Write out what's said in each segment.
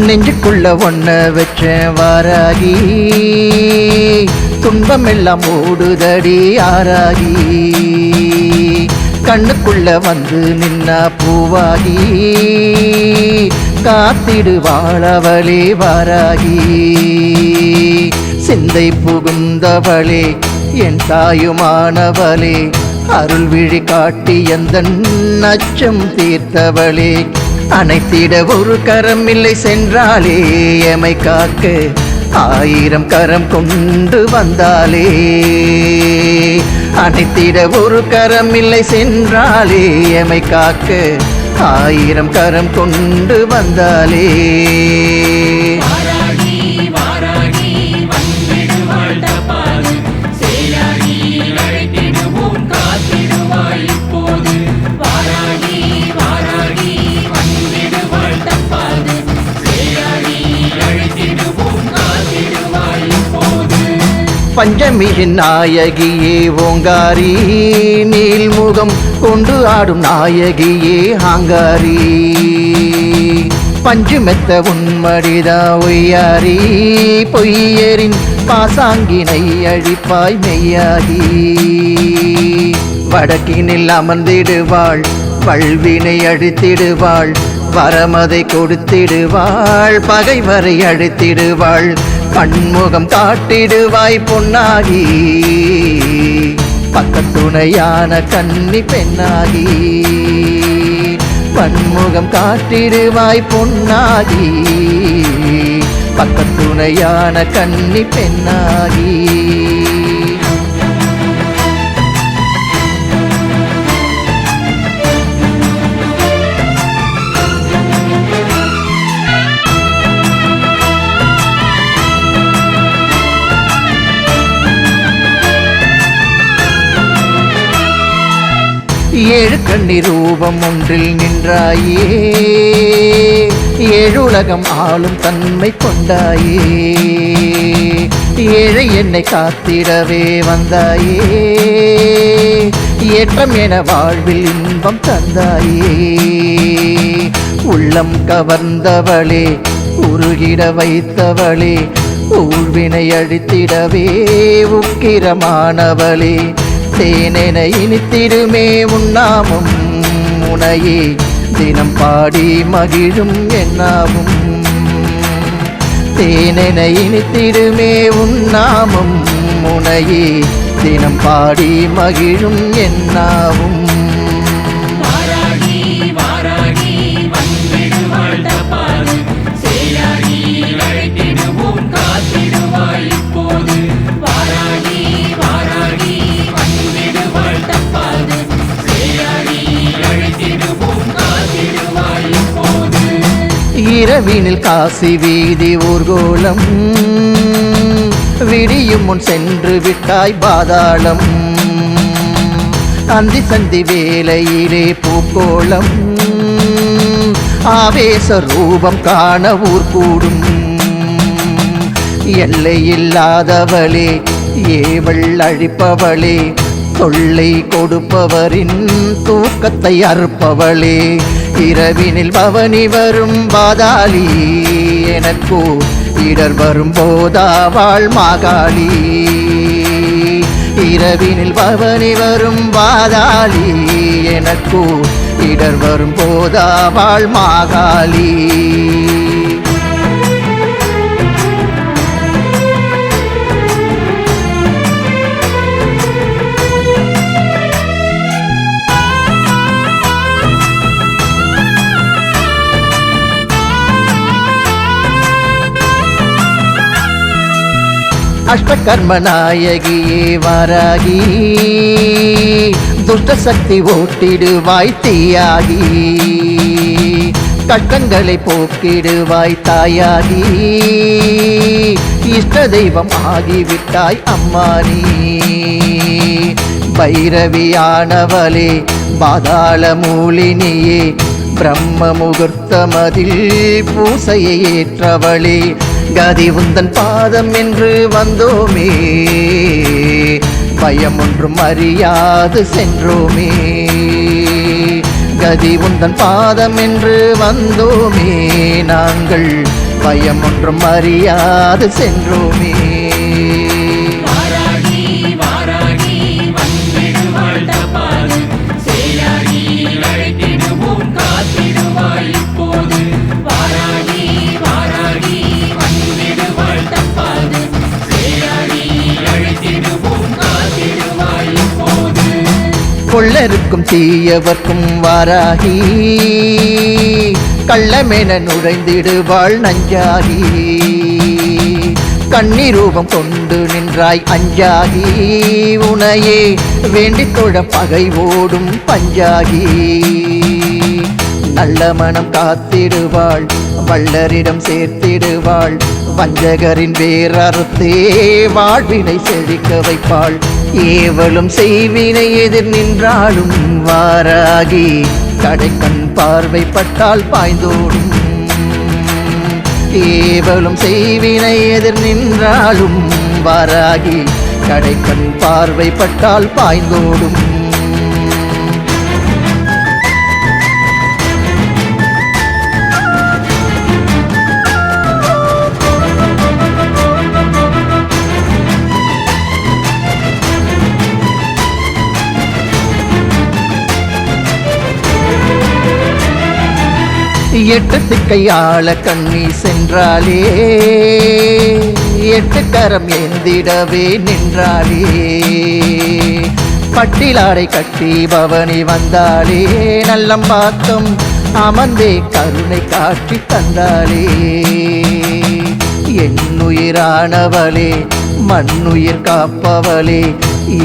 நெஞ்சுக்குள்ள ஒன்ன வச்ச வாராகி துன்பமெல்லாம் ஓடுதடி ஆராகி கண்ணுக்குள்ள வந்து நின்னா பூவாகி காத்திடுவாளவளே வாராகி சிந்தை புகுந்தவளே என் தாயுமானவளே அருள் விழி காட்டி எந்த நச்சம் தீர்த்தவளே அனைத்திட ஒரு கரம் இல்லை சென்றாலே எமை காக்க 1000 கரம் கொண்டு வந்தாலே அனைத்திட ஒரு கரம் இல்லை சென்றாலே எமை காக்க 1000 கரம் கொண்டு வந்தாலே பஞ்சமியின் நாயகியே ஓங்காரி நீல்முகம் கொண்டு ஆடும் நாயகியே ஆங்காரி பஞ்சு மெத்த உன்மடிதா ஒய்யாரி பொய்யரின் பாசாங்கினை அழிப்பாய் மெய்யாகி வடக்கினில் அமர்ந்திடுவாள் வல்வினை அழித்திடுவாள் வரமதை கொடுத்திடுவாள் பகைவரை அழித்திடுவாள் பன்முகம் காட்டிடுவாய் பொன்னாகி பக்கத்துணையான கன்னி பெண்ணாகி பன்முகம் காட்டிடுவாய் பொன்னாகி பக்கத்துணையான கன்னி பெண்ணாகி ஏழு கண்ணி ரூபம் ஒன்றில் நின்றாயே ஏழுலகம் ஆளும் தன்மை கொண்டாயே ஏழை என்னை காத்திடவே வந்தாயே ஏற்றம் என வாழ்வில் இன்பம் தந்தாயே உள்ளம் கவர்ந்தவளே உருகிட வைத்தவளே ஊழ்வினை அழித்திடவே உக்கிரமானவளே தேனென இனித்திடுமே உன்னாமும் உனையே தினம் பாடி மகிழும் என்னாவும் தேனென இனித்திடுமே உன்னாமும் உனையே தினம் பாடி மகிழும் என்னாவும் இரவினில் காசி வீதி ஊர்கோலம் விடியும் முன் சென்று விட்டாய் பாதாளம் அந்தி சந்தி வேலையிலே பூக்கோளம் ஆவேச ரூபம் காண ஊர் கூடும் எல்லையில்லாதவளே ஏவள் அழிப்பவளே தொல்லை கொடுப்பவரின் தூக்கத்தை அறுப்பவளே இரவினில் பவனி வரும் பாதாளி எனக்கோ இடர் வரும் போதாவாள் மாகாளி இரவினில் பவனி வரும் பாதாளி எனக்கோ இடர் வரும் போதாவாள் மாகாளி அஷ்டகர்ம நாயகியே வாராகி துஷ்ட சக்தி ஓட்டிடுவாய் தீயாகி கஷ்டங்களை போக்கிடுவாய் தாயாகி இஷ்ட தெய்வம் ஆகிவிட்டாய் அம்மானி பைரவியானவளே பாதாள மூலினியே பிரம்ம முகூர்த்தமதில் பூசையை ஏற்றவளே கதி உந்தன் பாதம் என்று வந்தோமே பயம் ஒன்றும் அறியாது சென்றோமே கதி உந்தன் பாதம் என்று வந்தோமே நாங்கள் பயம் ஒன்றும் அறியாது சென்றோமே. கொள்ளருக்கும் தீயவர்க்கும் வாராகி கள்ளமென நுழைந்திடுவாள் நஞ்சாகி. கண்ணீரூபம் கொண்டு நின்றாய் அஞ்சாகி உனையே வேண்டித் தொழ பகை ஓடும் பஞ்சாகி. நல்ல மனம் காத்திடுவாள் வள்ளரிடம் சேர்த்திடுவாள் வஞ்சகரின் வேறறுத்தே வாழ்வினை செழிக்க வைப்பாள். ஏவலும் செய்வினை எதிர் நின்றாலும் வாராகி கடைக்கண் பார்வைப்பட்டால் பாய்ந்தோடும். ஏவலும் செய்வினை எதிர் நின்றாலும் வாராகி கடைக்கண் பார்வைப்பட்டால் பாய்ந்தோடும். எட்டு திக்கையாள கண்ணி சென்றாலே எட்டு கரம் ஏந்திடவே நின்றாலே. பட்டிலாடை கட்டி பவனி வந்தாலே நல்லம்பாக்கம் அமர்ந்தே கருணை காட்டி தந்தாலே. என்னுயிரானவளே மண்ணுயிர் காப்பவளே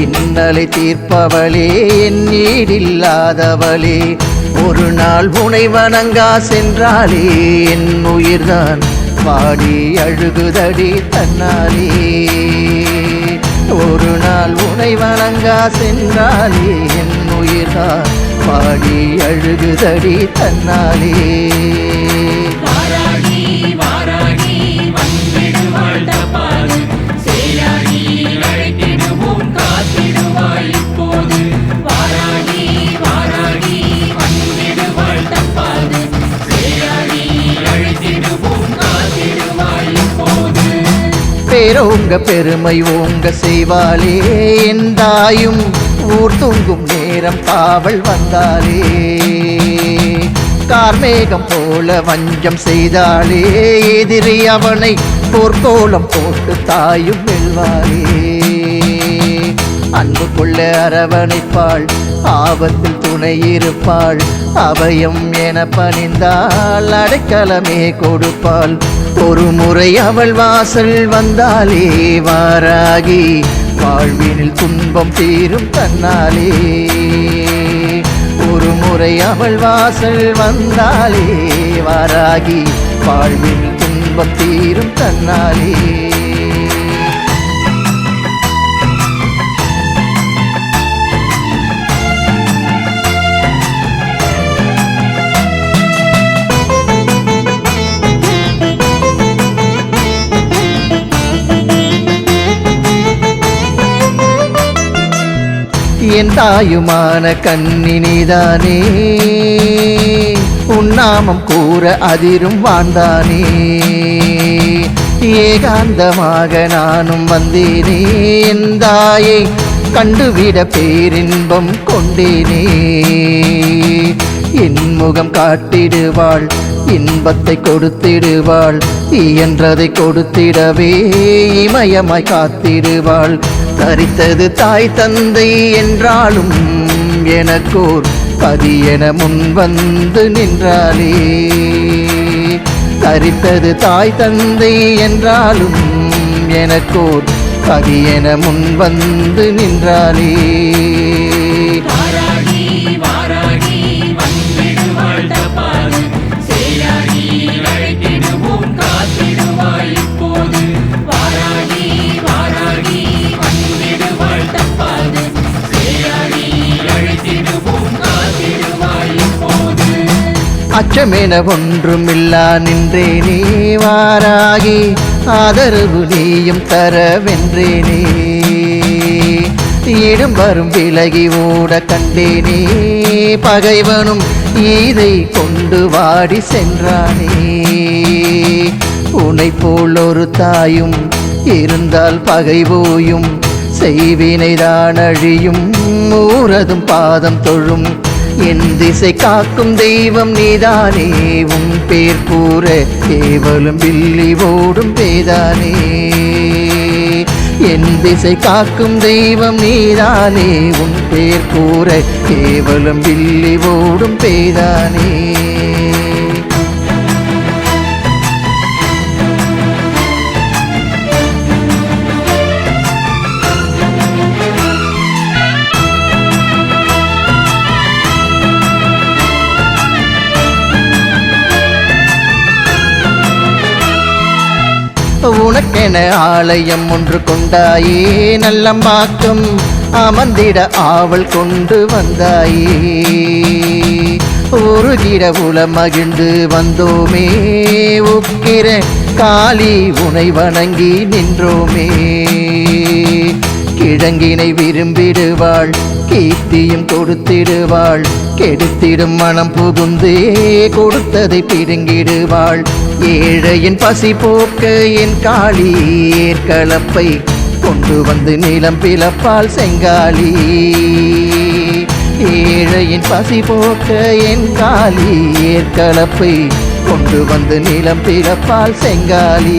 இன்னலை தீர்ப்பவளே என் ஈடில்லாதவளே. ஒரு நாள் உனை வணங்கா சென்றாலே என் உயிர்தான் பாடி அழுகுதடி தன்னாலே. ஒரு நாள் உனை வணங்கா சென்றாலே என் உயிர்தான் பாடி அழுகுதடி தன்னாலே. பேரோங்க பெருமை ஓங்க செய்வாளே என் தாயும் ஊர் தூங்கும் நேரம் காவல் வந்தாலே. கார்மேகம் போல வஞ்சம் செய்தாலே எதிரி அவனை போர்க்கோலம் போட்டு தாயும் வெல்வாளே. அன்பு கொள்ள அரவணைப்பாள் ஆபத்தில் துணை இருப்பாள். அபயம் என பணிந்தால் அடைக்கலமே கொடுப்பாள். ஒரு முறை அவள் வாசல் வந்தாலே வாராகி வாழ்வினில் துன்பம் தீரும் தன்னாலே. ஒரு முறை அவள் வாசல் வந்தாலே வாராகி வாழ்வினில் துன்பம் தீரும் தன்னாலே. என் தாயுமான கண்ணி நீதானே உன்னாமம் கூற அதிரும் வாழ்ந்தானே. ஏகாந்தமாக நானும் வந்தேனே என் தாயை கண்டுவிட பேரின்பம் கொண்டேனே. என் முகம் காட்டிடுவாள் இன்பத்தை கொடுத்திடுவாள். இயன்றதை கொடுத்திடவே இமயமாய் காத்திடுவாள். தரித்தது தாய் தந்தை என்றாலும் எனக்கோர் பதியென முன் வந்து நின்றாலே. தரித்தது தாய் தந்தை என்றாலும் எனக்கோர் பதியென முன் வந்து நின்றாலே. அச்சமென ஒன்றுமில்லா நின்றேனே வாராகி ஆதரவு நீயும் தர வென்றேனே. இடும் வரும் விலகி ஓட கண்டேனே பகைவனும் இதை கொண்டு வாடி சென்றானே. உனை போல் ஒரு தாயும் இருந்தால் பகை போயும், செய்வினைதான் அழியும், ஊரதும் பாதம் தொழும். என் திசை காக்கும் தெய்வம் நீதானே, உன் பேர் கூற கேவலம் வில்லி ஓடும் பேதானே. என் திசை காக்கும் தெய்வம் நீதானே, உன் பேர் கூற கேவலம் வில்லி ஓடும் பேதானே. உனக்கென ஆலயம் ஒன்று கொண்டாயே, நல்லம்பாக்கம் அமர்ந்திட ஆவல் கொண்டு வந்தாயே. உருகிட உளம் மகிழ்ந்து வந்தோமே, உக்கிர காளி உனை வணங்கி நின்றோமே. கிழங்கினை விரும்பிடுவாள், கீர்த்தியும் கொடுத்திடுவாள், கெடுத்திடும் மனம் புகுந்தே கொடுத்ததை பிடுங்கிடுவாள். ஏழையின் பசி போக்க என் காளி ஏற்களப்பை கொண்டு வந்து நிலம் பிளப்பால் செங்காளி. ஏழையின் பசி போக்க என் காளி ஏற்களப்பை கொண்டு வந்து நிலம் பிளப்பால் செங்காளி.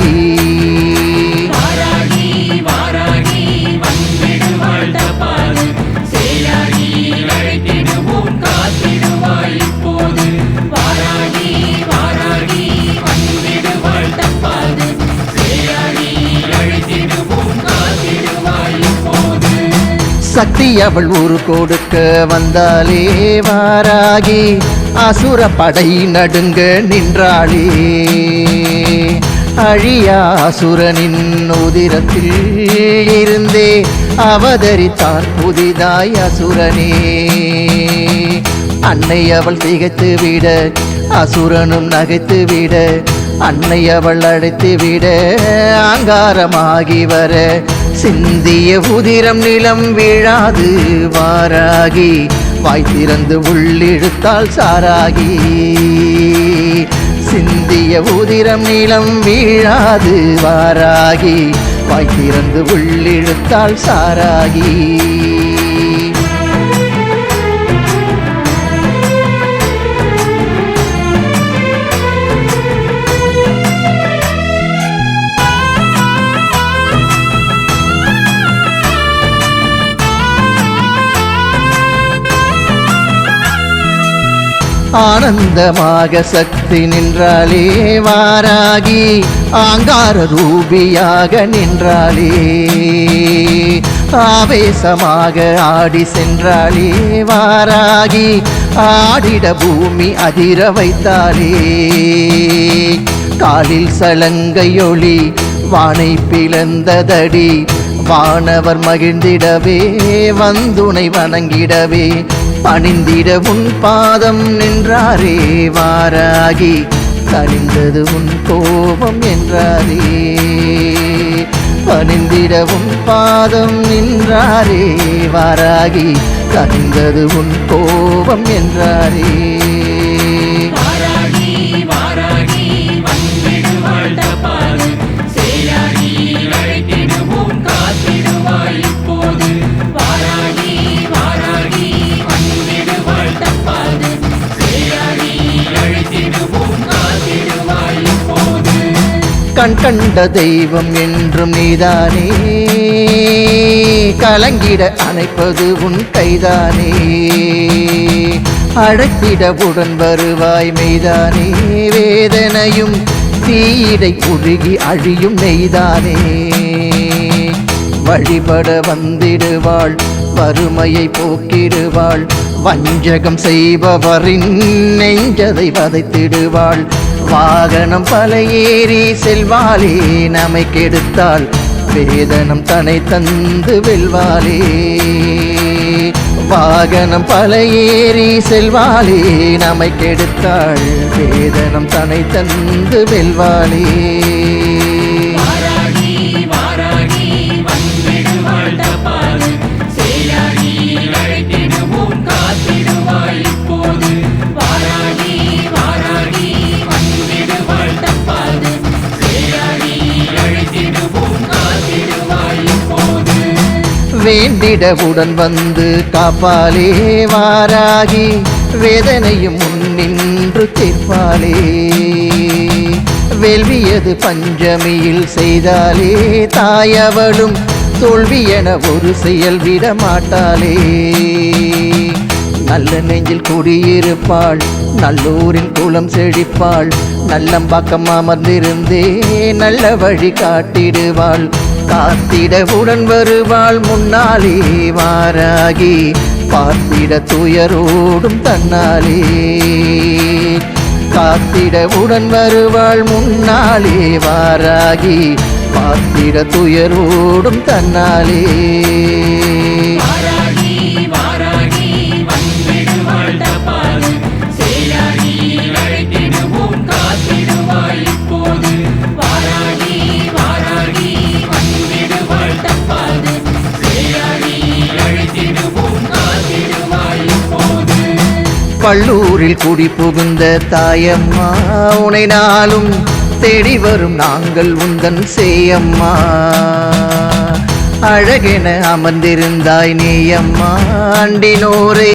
சக்தி அவள் ஊரு கொடுக்க வந்தாலே, வாராகி அசுர படை நடுங்க நின்றாளே. அழியா அசுரனின் உதிரத்தில் இருந்தே அவதரித்தான் புதிதாய் அசுரனே. அன்னை அவள் திகைத்து விட, அசுரனும் நகைத்து விட, அன்னை அவள் அழைத்து விட ஆங்காரமாகி வர, சிந்திய உதிரம் நிலம் வீழாது வாராகி வாய் திறந்து உள்ளிழுத்தால் சாராகி. சிந்திய உதிரம் நிலம் வீழாது வாராகி வாய் திறந்து உள்ளிழுத்தால் சாராகி. ஆனந்தமாக சக்தி நின்றாளே, வாராகி ஆங்கார ரூபியாக நின்றாளே. ஆவேசமாக ஆடி சென்றாளே, வாராகி ஆடிட பூமி அதிர வைத்தாளே. காலில் சலங்கையொளி வானை பிளந்ததடி, வானவர் மகிழ்ந்திடவே வந்துனை வணங்கிடவே, பணிந்திட உன் பாதம் நின்றாரே. வாராகி கனிந்தது உன் கோபம் என்றாரே. பணிந்திட உன் பாதம் நின்றாரே. வாராகி கனிந்தது உன் கோபம் என்றாரே. கண் கண்ட தெய்வம் என்றும் நீதானே, கலங்கிட அணைப்பது உன் கைதானே. அழைத்திட உடன் வருவாய் மெய்தானே, வேதனையும் தீயிடை உருகி அழியும் நெய்தானே. வழிபட வந்திடுவாள், வறுமையை போக்கிடுவாள், வஞ்சகம் செய்பவரின் நெஞ்சதை வதைத்திடுவாள். வாகனம் பல ஏறி செல்வாளே, நம்மை கெடுத்தாள் வேதனம் தனை தந்து வெல்வாளே. வாகனம் பல ஏறி செல்வாளே, நம்மை கெடுத்தாள் வேதனம் தனை தந்து வெல்வாளே. கூப்பிடவுடன் வந்து காப்பாலே வாராகி வேதனையும் முன்னின்று தீர்ப்பாலே வேள்வியது பஞ்சமியில் செய்தாலே தாயவளும் தோல்வி என ஒரு செயல் விட மாட்டாளே நல்ல நெஞ்சில் குடியிருப்பாள் நல்லூரின் குளம் செழிப்பாள் நல்லம்பாக்கம் அமர்ந்திருந்தே நல்ல வழி காட்டிடுவாள் காத்திடவுடன் வருவாள் முன்னாலே வாராகி பார்த்திட துயரோடும் தன்னாலே காத்திடவுடன் வருவாள் முன்னாலே வாராகி பார்த்திட துயரோடும் தன்னாலே பள்ளூரில் குடி புகுந்த தாயம்மா உனை நாளும் தேடி வரும் நாங்கள் உந்தன் சேயம்மா அழகென அமர்ந்திருந்தாய் நீயம்மா அண்டினோரை